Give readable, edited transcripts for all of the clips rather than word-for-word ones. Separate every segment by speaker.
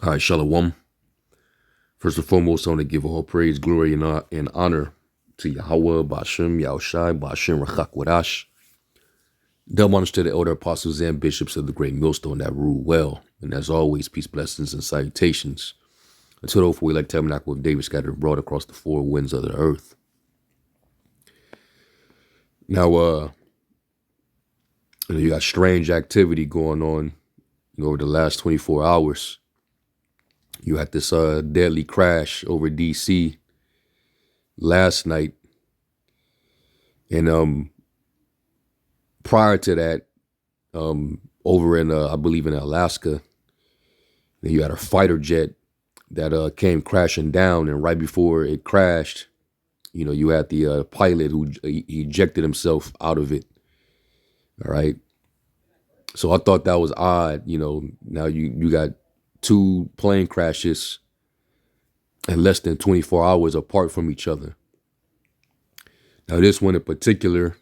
Speaker 1: All right, Shalom. First and foremost, I want to give all praise, glory, and honor to Yahweh, Bashem, Yahushai, Bashem, Rachak, Wadash. Double honors to the elder apostles and bishops of the great millstone that rule well. And as always, peace, blessings, and salutations. Until the we like tabernacle of David scattered abroad across the four winds of the earth. Now, you got strange activity going on over the last 24 hours. You had this deadly crash over DC last night. And prior to that, over in, I believe in Alaska, you had a fighter jet that came crashing down. And right before it crashed, you had the pilot who ejected himself out of it. All right. So I thought that was odd. Now you got two plane crashes and less than 24 hours apart from each other. Now this one in particular,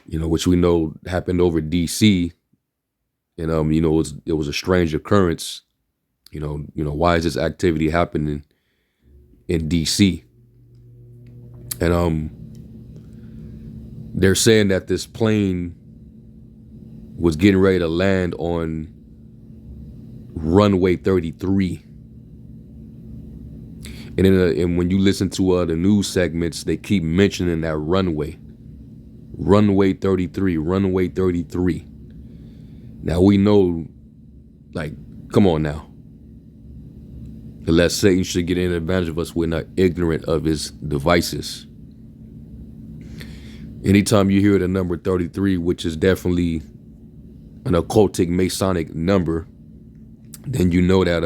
Speaker 1: which we know happened over DC, and it was a strange occurrence. Why is this activity happening in DC? And they're saying that this plane was getting ready to land on runway 33. And when you listen to the news segments, they keep mentioning that runway 33, runway 33. Now we know, come on now. Unless Satan should get an advantage of us, we're not ignorant of his devices. Anytime you hear the number 33, which is definitely an occultic Masonic number, then you know that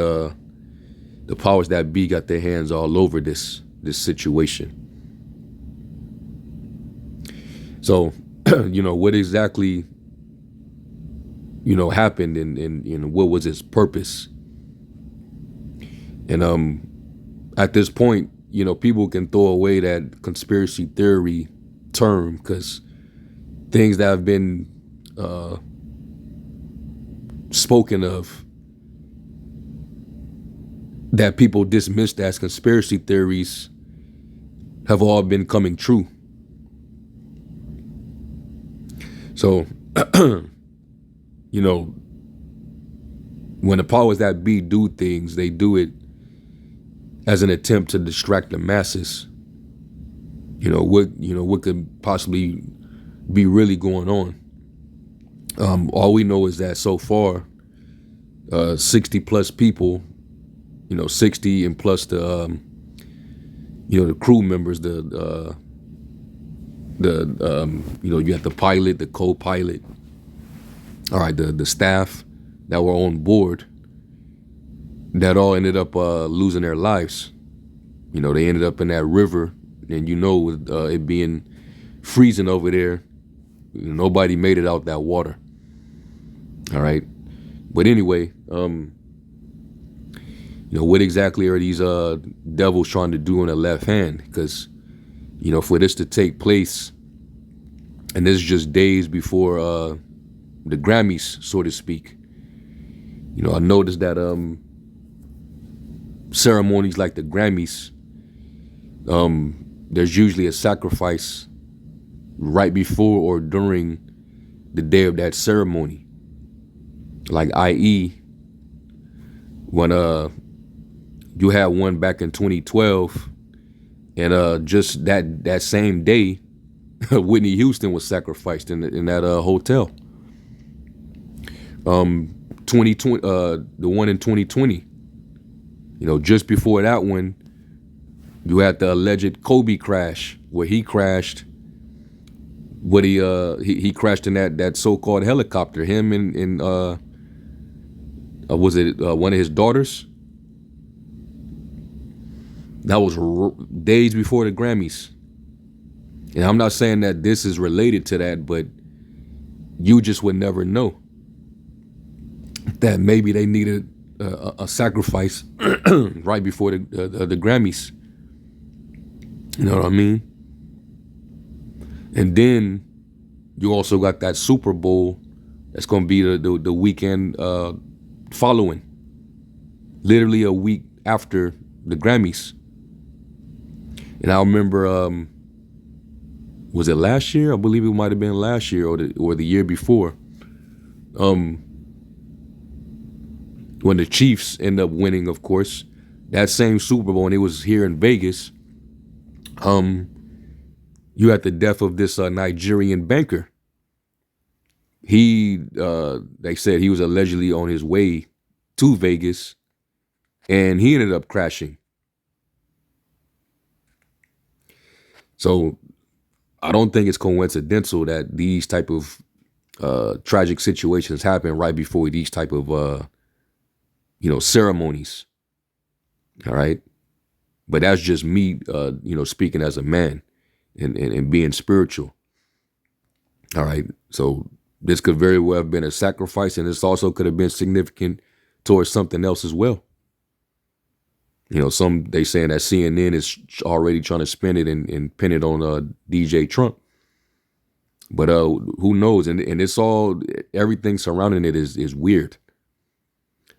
Speaker 1: the powers that be got their hands all over this situation. So, what exactly, happened and what was its purpose? And at this point, people can throw away that conspiracy theory term because things that have been spoken of that people dismissed as conspiracy theories have all been coming true. So, when the powers that be do things, they do it as an attempt to distract the masses. What could possibly be really going on. All we know is that so far, 60 plus people, 60 and plus the crew members, you had the pilot, the co-pilot, all right, the staff that were on board, that all ended up losing their lives. They ended up in that river, and with it being freezing over there, nobody made it out that water. All right, but anyway, what exactly are these devils trying to do on the left hand? Because, for this to take place, and this is just days before the Grammys, so to speak. I noticed that ceremonies like the Grammys, there's usually a sacrifice right before or during the day of that ceremony. Like, i.e., when you had one back in 2012, and just that same day, Whitney Houston was sacrificed in that hotel. 2020, the one in 2020. Just before that one, you had the alleged Kobe crash where he crashed. He crashed in that so-called helicopter. Him and was it one of his daughters? That was days before the Grammys. And I'm not saying that this is related to that, but you just would never know that maybe they needed a sacrifice right before the Grammys. You know what I mean? And then you also got that Super Bowl that's going to be the weekend following. literally a week after the Grammys. And I remember, was it last year? I believe it might have been last year or the year before. When the Chiefs end up winning, of course, that same Super Bowl, and it was here in Vegas. You had the death of this Nigerian banker. They said he was allegedly on his way to Vegas, and he ended up crashing. So I don't think it's coincidental that these type of tragic situations happen right before these type of ceremonies. All right, but that's just me, speaking as a man and being spiritual. All right, so this could very well have been a sacrifice, and this also could have been significant towards something else as well. Some they saying that CNN is already trying to spin it and pin it on DJ Trump. But who knows? And it's all, everything surrounding it is weird.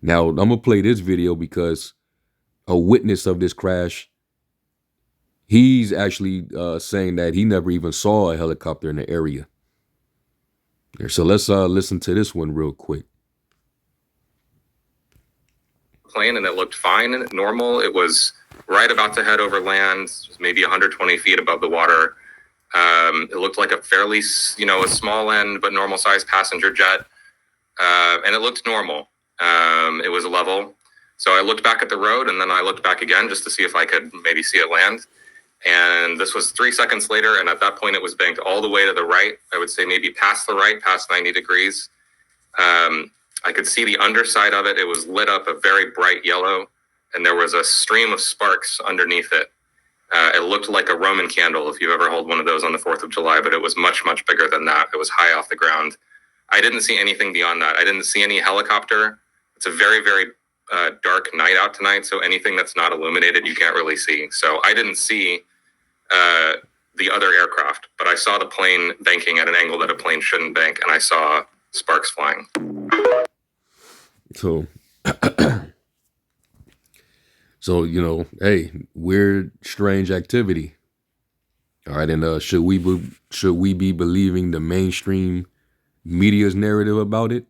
Speaker 1: Now, I'm going to play this video because a witness of this crash, he's actually saying that he never even saw a helicopter in the area. So let's listen to this one real quick.
Speaker 2: Plane, and it looked fine and normal. It was right about to head over land, maybe 120 feet above the water. It looked like a fairly, a small end but normal sized passenger jet, and it looked normal. It was level. So I looked back at the road, and then I looked back again just to see if I could maybe see it land. And this was 3 seconds later, and at that point it was banked all the way to the right. I would say maybe past the right, past 90 degrees. I could see the underside of it. It was lit up a very bright yellow, and there was a stream of sparks underneath it. It looked like a Roman candle, if you've ever held one of those on the 4th of July, but it was much, much bigger than that. It was high off the ground. I didn't see anything beyond that. I didn't see any helicopter. It's a very, very dark night out tonight, so anything that's not illuminated, you can't really see. So I didn't see the other aircraft, but I saw the plane banking at an angle that a plane shouldn't bank, and I saw sparks flying.
Speaker 1: So, hey, weird, strange activity. All right, and should we be believing the mainstream media's narrative about it?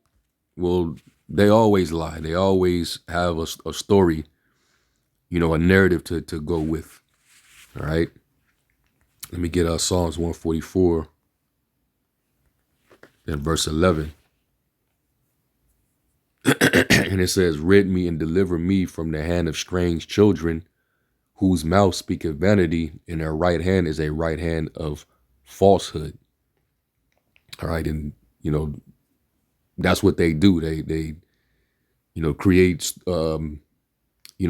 Speaker 1: Well, they always lie. They always have a story, a narrative to go with. All right. Let me get Psalms 144 and verse 11. And it says, rid me and deliver me from the hand of strange children, whose mouth speaketh vanity, and their right hand is a right hand of falsehood. All right. And, that's what they do. They create,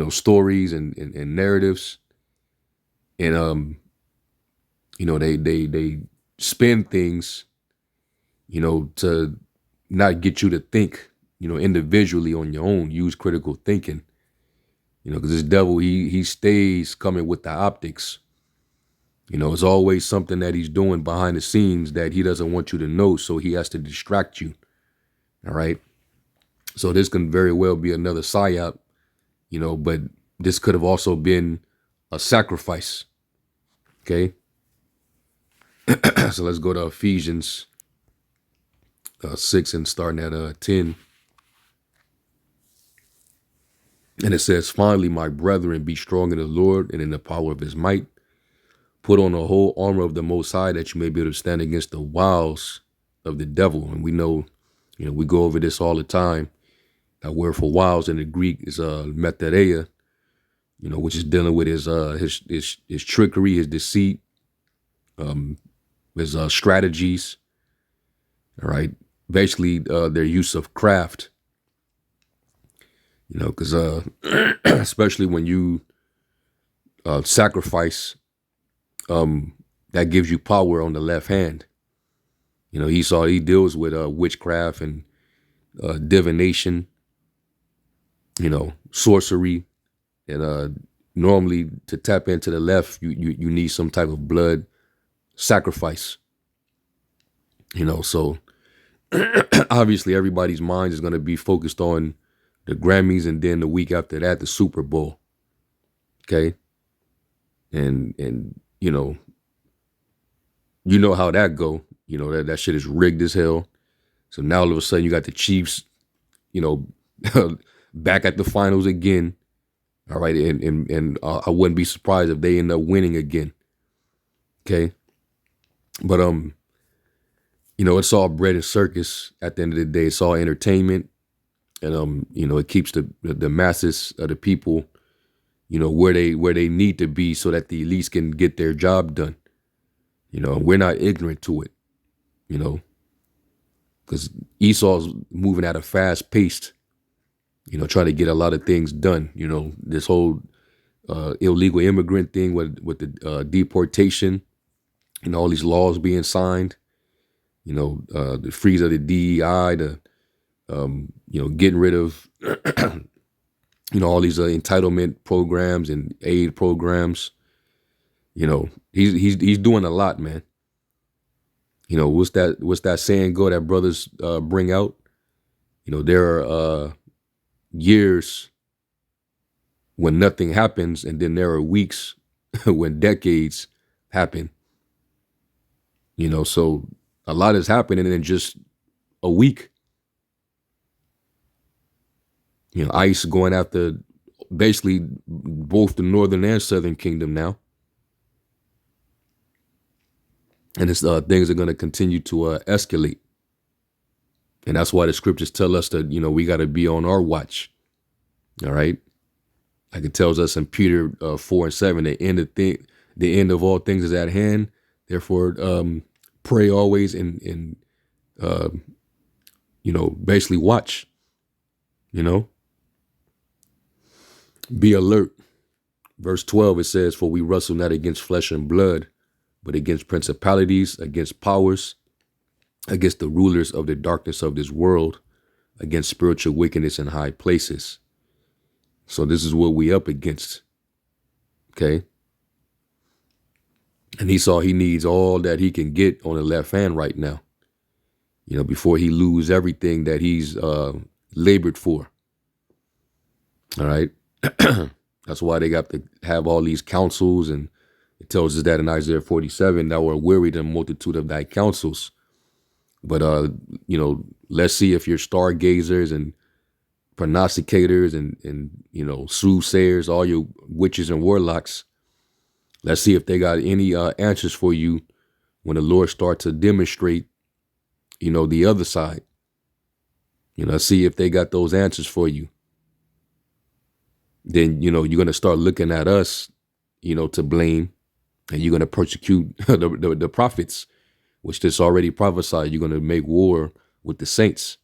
Speaker 1: stories and narratives. And, they spin things, to not get you to think, individually on your own, use critical thinking, because this devil, he stays coming with the optics. It's always something that he's doing behind the scenes that he doesn't want you to know. So he has to distract you. All right. So this can very well be another psyop, but this could have also been a sacrifice. Okay. So let's go to Ephesians 6 and starting at 10. And it says, finally, my brethren, be strong in the Lord and in the power of his might. Put on the whole armor of the Most High, that you may be able to stand against the wiles of the devil. And we know, we go over this all the time. That word for wiles in the Greek is metereia, which is dealing with his trickery, his deceit, his strategies. All right. Basically, their use of craft. Because especially when you sacrifice, that gives you power on the left hand. He deals with witchcraft and divination, sorcery. And normally to tap into the left, you need some type of blood sacrifice. So obviously everybody's mind is going to be focused on the Grammys, and then the week after that, the Super Bowl. Okay. And you know how that go. You know, that shit is rigged as hell. So now all of a sudden you got the Chiefs, you know, back at the finals again. All right. And I wouldn't be surprised if they end up winning again. Okay. But, you know, it's all bread and circus at the end of the day. It's all entertainment. And, you know, it keeps the masses of the people, you know, where they need to be so that the elites can get their job done. You know, we're not ignorant to it, you know, because Esau's moving at a fast pace, you know, trying to get a lot of things done. You know, this whole illegal immigrant thing with the deportation, you know, all these laws being signed, you know, the freeze of the DEI, you know, getting rid of, you know, all these entitlement programs and aid programs. You know, he's doing a lot, man. You know, what's that saying go that brothers bring out? You know, there are years when nothing happens, and then there are weeks when decades happen. You know, so a lot is happening in just a week. You know, ICE going after basically both the northern and southern kingdom now. And it's things are going to continue to escalate. And that's why the scriptures tell us that, you know, we got to be on our watch. All right. Like it tells us in Peter 4:7, the end of all things is at hand. Therefore, pray always and you know, basically watch, you know, be alert. Verse 12, it says, for we wrestle not against flesh and blood, but against principalities, against powers, against the rulers of the darkness of this world, against spiritual wickedness in high places. So this is what we up against. Okay. And Esau, he needs all that he can get on the left hand right now, you know, before he lose everything that he's labored for. All right. That's why they got to have all these councils, and it tells us that in Isaiah 47, that we're wearied in multitude of thy counsels. But, you know, let's see if you're stargazers and prognosticators and, you know, soothsayers, all your witches and warlocks. Let's see if they got any answers for you when the Lord starts to demonstrate, you know, the other side. You know, see if they got those answers for you. Then, you know, you're going to start looking at us, you know, to blame, and you're going to persecute the prophets, which this already prophesied. You're going to make war with the saints.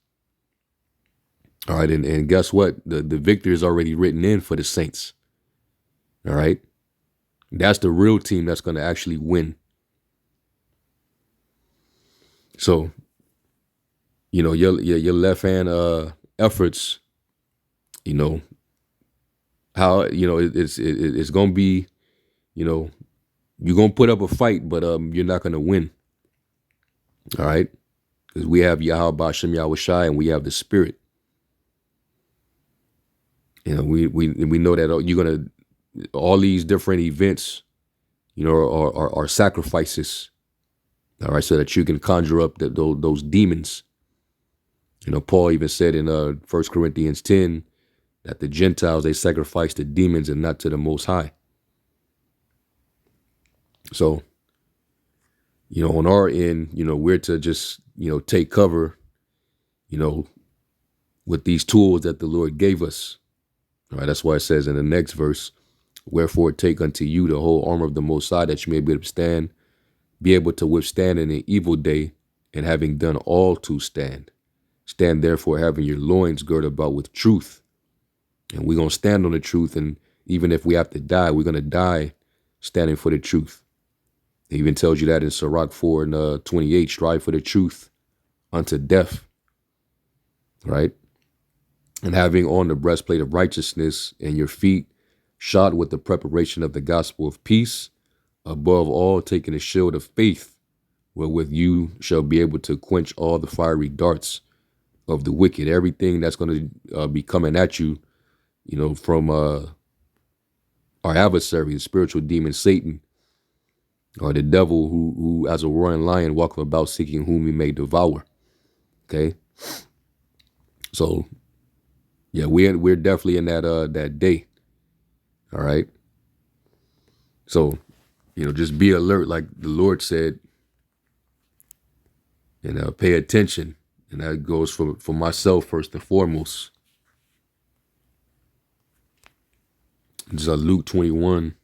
Speaker 1: All right. And guess what? The victory is already written in for the saints. All right. That's the real team that's going to actually win. So, you know, your left hand efforts, you know, how, you know, it's going to be, you know, you're going to put up a fight, but you're not going to win. All right. Because we have Yahweh Ba'Shem Yahweh Shai, and we have the Spirit. You know, we know that you're going to, all these different events, you know, are sacrifices. All right. So that you can conjure up those demons. You know, Paul even said in 1 Corinthians 10, that the Gentiles, they sacrifice to demons and not to the Most High. So, you know, on our end, you know, we're to just, you know, take cover, you know, with these tools that the Lord gave us. All right. That's why it says in the next verse, wherefore take unto you the whole armor of the Most High, that you may be able to withstand in an evil day, and having done all to stand. Stand therefore having your loins girded about with truth. And we're going to stand on the truth. And even if we have to die, we're going to die standing for the truth. It even tells you that in Sirach 4 and 28, strive for the truth unto death. Right. And having on the breastplate of righteousness, and your feet shod with the preparation of the gospel of peace, above all taking a shield of faith, wherewith you shall be able to quench all the fiery darts of the wicked, everything that's going to be coming at you, from our adversary, the spiritual demon Satan, or the devil who as a roaring lion walking about seeking whom he may devour. Okay. So yeah, we're definitely in that day. All right. So, just be alert, like the Lord said, and pay attention. And that goes for myself first and foremost. It's Luke 21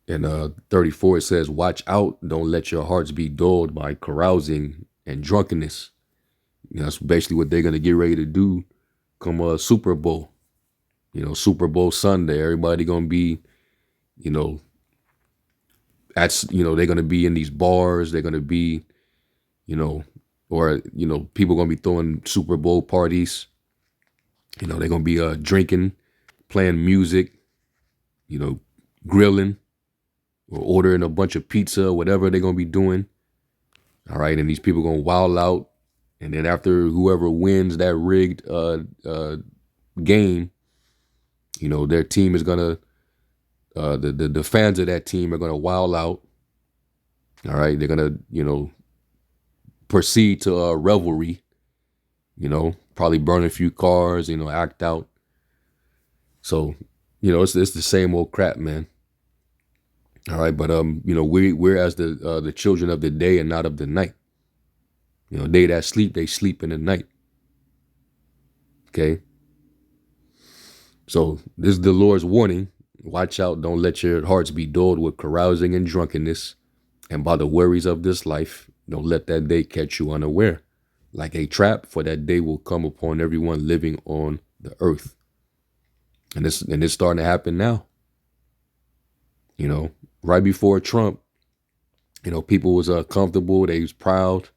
Speaker 1: and 34. It says, "Watch out! Don't let your hearts be dulled by carousing and drunkenness." That's basically what they're gonna get ready to do come Super Bowl. Super Bowl Sunday. Everybody gonna be, they're gonna be in these bars. They're gonna be, people gonna be throwing Super Bowl parties. They're gonna be drinking, playing music, grilling, or ordering a bunch of pizza, whatever they're gonna be doing. All right, and these people gonna wild out, and then after whoever wins that rigged game, their team is gonna the fans of that team are gonna wild out. All right, they're gonna proceed to revelry. Probably burn a few cars. Act out. So it's the same old crap, man. All right, but we're as the children of the day and not of the night. They that sleep, they sleep in the night. Okay. So this is the Lord's warning. Watch out, don't let your hearts be dulled with carousing and drunkenness, and by the worries of this life. Don't let that day catch you unaware. Like a trap, for that day will come upon everyone living on the earth. And it's starting to happen now. Right before Trump, people was comfortable, they was proud,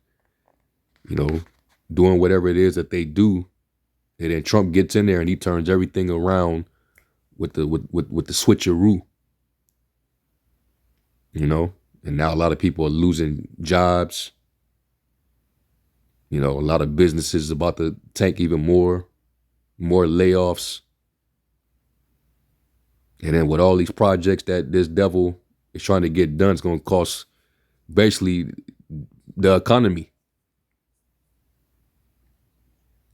Speaker 1: doing whatever it is that they do. And then Trump gets in there and he turns everything around with the switcheroo. And now a lot of people are losing jobs. A lot of businesses about to tank even more layoffs. And then with all these projects that this devil is trying to get done, it's going to cost basically the economy.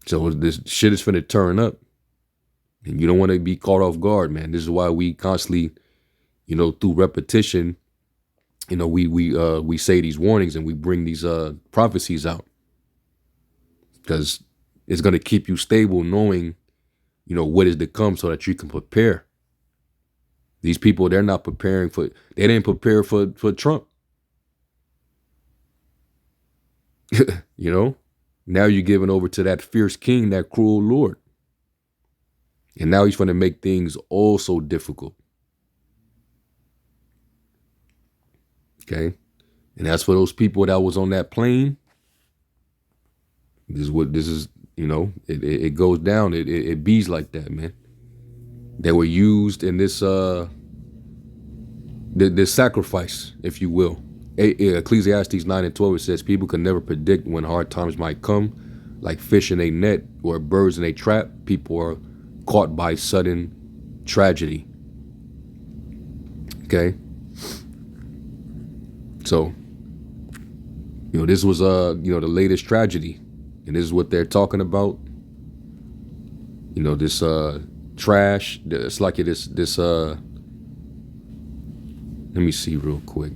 Speaker 1: So this shit is finna turn up. And you don't want to be caught off guard, man. This is why we constantly, through repetition, we say these warnings and we bring these prophecies out. Because it's going to keep you stable knowing, what is to come so that you can prepare. These people, they're not preparing they didn't prepare for Trump. Now you're giving over to that fierce king, that cruel Lord. And now he's going to make things all so difficult. Okay. And as for those people that was on that plane, it goes down. It bees like that, man. They were used in this sacrifice, if you will. Ecclesiastes 9:12, it says people can never predict when hard times might come. Like fish in a net or birds in a trap, people are caught by sudden tragedy. Okay. So, this was the latest tragedy. And this is what they're talking about. This trash. It's like this let me see real quick.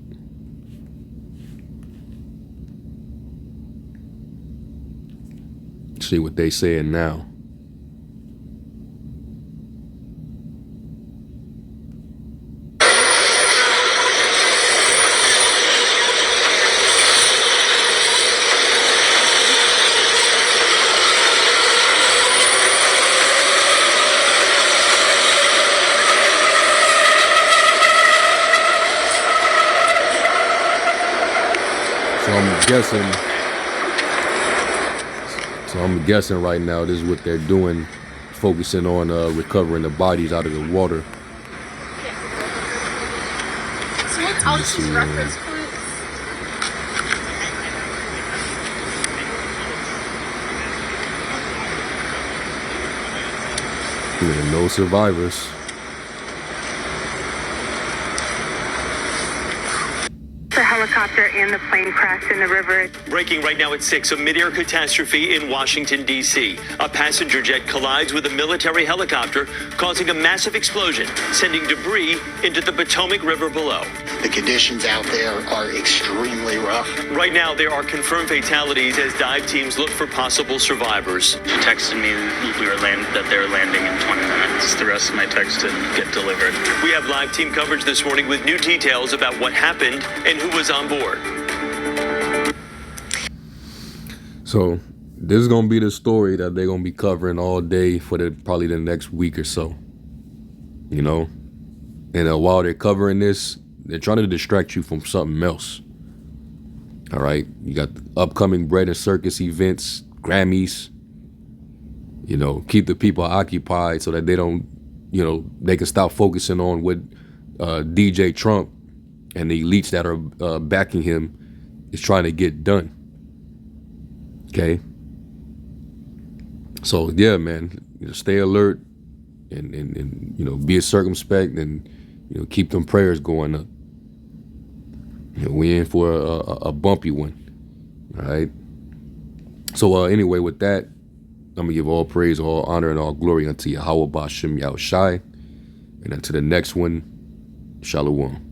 Speaker 1: See what they saying now. So I'm guessing right now this is what they're doing, focusing on recovering the bodies out of the water.
Speaker 3: So what's Alex's reference point?
Speaker 1: Yeah, no survivors.
Speaker 3: The helicopter and the plane crashed in the river.
Speaker 4: Breaking right now at 6, a mid-air catastrophe in Washington, D.C. A passenger jet collides with a military helicopter, causing a massive explosion, sending debris into the Potomac River below.
Speaker 5: The conditions out there are extremely rough.
Speaker 4: Right now, there are confirmed fatalities as dive teams look for possible survivors.
Speaker 6: She texted me that they were landing in 20 minutes. The rest of my text didn't get delivered.
Speaker 4: We have live team coverage this morning with new details about what happened and who was on board.
Speaker 1: So this is gonna be the story that they're gonna be covering all day for probably the next week or so. You know, and while they're covering this, they're trying to distract you from something else. All right, you got the upcoming bread and circus events, Grammys. You know, keep the people occupied so that they don't, you know, they can stop focusing on what DJ Trump and the elites that are backing him is trying to get done. Okay. So yeah, man, you know, stay alert and you know, be circumspect and, you know, keep them prayers going up. You know, we in for a bumpy one. All right. So anyway, with that, I'm gonna give all praise, all honor, and all glory unto Yahweh Ba'Shem Yahushai. And unto the next one, Shalom.